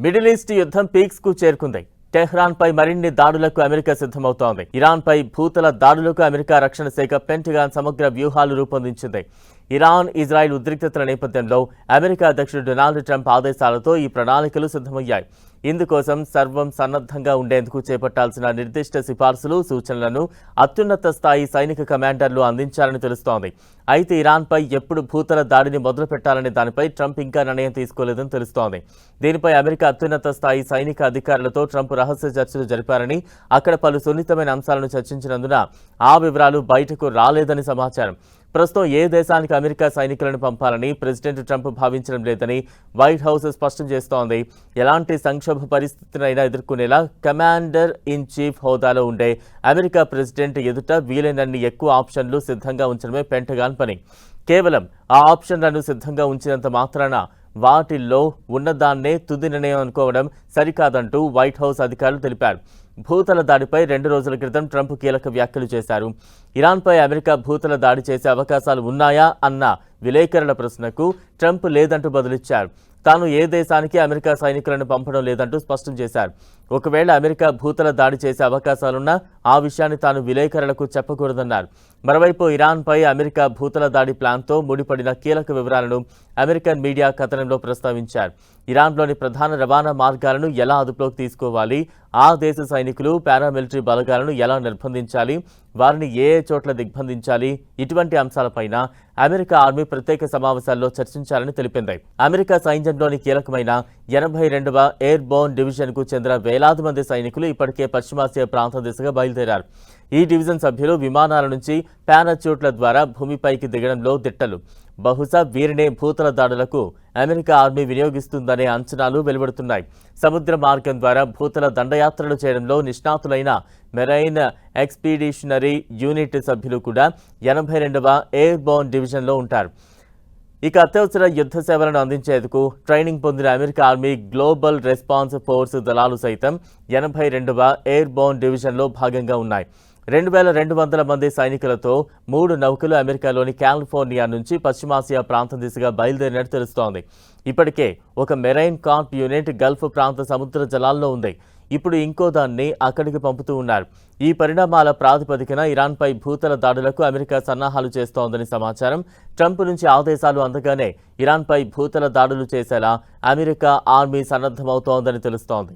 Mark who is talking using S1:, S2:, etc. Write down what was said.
S1: Middle east యుద్ధం peaks కు చేరుకుంది. టెహ్రాన్ పై మరిన్ని దాడులకు అమెరికా సిద్ధమవుతోంది. ఇరాన్ పై భూతల దాడులకు అమెరికా రక్షణ శాఖ పెంటగాన్ సమగ్ర వ్యూహాలు రూపొందించింది. ఇరాన్ ఇజ్రాయెల్ ఉద్రిక్తతల నేపథ్యంలో అమెరికా అధ్యక్షుడు డొనాల్డ్ ట్రంప్ ఆదేశాలతో ఈ ప్రణాళికలు సిద్ధమయ్యాయి. ఇందుకోసం సర్వం సన్నద్ధంగా ఉండేందుకు చేపట్టాల్సిన నిర్దిష్ట సిఫార్సులు, సూచనలను అత్యున్నత స్థాయి సైనిక కమాండర్లు అందించాలని తెలుస్తోంది. అయితే ఇరాన్పై ఎప్పుడు భూతల దాడిని మొదలు పెట్టాలనే దానిపై ట్రంప్ ఇంకా నిర్ణయం తీసుకోలేదని తెలుస్తోంది. దీనిపై అమెరికా అత్యున్నత స్థాయి సైనిక అధికారులతో ట్రంప్ రహస్య చర్చలు జరిపారని, అక్కడ పలు సున్నితమైన అంశాలను చర్చించినందున ఆ వివరాలు బయటకు రాలేదని సమాచారం. ప్రస్తుతం ఏ దేశానికి అమెరికా సైనికులను పంపాలని ప్రెసిడెంట్ ట్రంప్ భావించడం లేదని వైట్ హౌస్ స్పష్టం చేస్తోంది. ఎలాంటి సంక్షోభ పరిస్థితినైనా ఎదుర్కొనేలా కమాండర్ ఇన్ చీఫ్ హోదాలో ఉండే అమెరికా ప్రెసిడెంట్ ఎదుట వీలైనన్ని ఎక్కువ ఆప్షన్లు సిద్ధంగా ఉంచడమే పెంటగాన్ పని. కేవలం ఆ ఆప్షన్లను సిద్ధంగా ఉంచినంత మాత్రాన వాటిల్లో ఉన్నదాన్నే తుది నిర్ణయం అనుకోవడం సరికాదంటూ వైట్ హౌస్ అధికారులు తెలిపారు. భూతల దాడిపై 2 రోజుల క్రితం ట్రంప్ కీలక వ్యాఖ్యలు చేశారు. ఇరాన్పై అమెరికా భూతల దాడి చేసే అవకాశాలు ఉన్నాయా అన్న విలేకరుల ప్రశ్నకు ట్రంప్ లేదంటూ బదులిచ్చారు. తాను ఏ దేశానికి అమెరికా సైనికులను పంపడం లేదంటూ స్పష్టం చేశారు. ఒకవేళ అమెరికా భూతల దాడి చేసే అవకాశాలున్నా ఆ విషయాన్ని తాను విలేకరులకు చెప్పకూడదన్నారు. మరోవైపు ఇరాన్పై అమెరికా భూతల దాడి ప్లాన్తో ముడిపడిన కీలక వివరాలను అమెరికన్ మీడియా కథనంలో ప్రస్తావించారు. ఇరాన్లోని ప్రధాన రవాణా మార్గాలను ఎలా అదుపులోకి తీసుకోవాలి, ఆ దేశ సైనికులు, పారామిలిటరీ బలగాలను ఎలా నిర్బంధించాలి, వారిని ఏ చోట్ల దిగ్బంధించాలి, ఇటువంటి అంశాలపైన అమెరికా ఆర్మీ ప్రత్యేక సమావేశాల్లో చర్చించాలని తెలిపింది. అమెరికా సైన్యంలోని కీలకమైన 82వ ఎయిర్ బోర్న్ డివిజన్కు చెందిన వేలాది మంది సైనికులు ఇప్పటికే పశ్చిమాసియా ప్రాంతం దిశగా బయలుదేరారు. ఈ డివిజన్ సభ్యులు విమానాల నుంచి పారాచూట్ల ద్వారా భూమిపైకి దిగడంలో దిట్టలు. బహుశా వీరినే భూతల దాడులకు అమెరికా ఆర్మీ వినియోగిస్తుందనే అంచనాలు వెలువడుతున్నాయి. సముద్ర మార్గం ద్వారా భూతల దండయాత్రలు చేయడంలో నిష్ణాతులైన మెరైన్ ఎక్స్పీడిషనరీ యూనిట్ సభ్యులు కూడా 82వ ఎయిర్ బోర్న్ డివిజన్లో ఉంటారు. ఇక అత్యవసర యుద్ధ సేవలను అందించేందుకు ట్రైనింగ్ పొందిన America army global response force దళాలు సైతం 82వ ఎయిర్ బోర్న్ డివిజన్లో భాగంగా ఉన్నాయి. 2200 మంది సైనికులతో 3 నౌకలు అమెరికాలోని కాలిఫోర్నియా నుంచి పశ్చిమాసియా ప్రాంతం దిశగా బయలుదేరినట్టు తెలుస్తోంది. ఇప్పటికే ఒక మెరైన్ కార్ప్ యూనిట్ గల్ఫ్ ప్రాంత సముద్ర జలాల్లో ఉంది. ఇప్పుడు ఇంకో దాన్ని అక్కడికి పంపుతూ ఉన్నారు. ఈ పరిణామాల ప్రాతిపదికన ఇరాన్పై భూతల దాడులకు అమెరికా సన్నాహాలు చేస్తోందని సమాచారం. ట్రంప్ నుంచి ఆదేశాలు అందగానే ఇరాన్పై భూతల దాడులు చేసేలా అమెరికా ఆర్మీ సన్నద్ధమవుతోందని తెలుస్తోంది.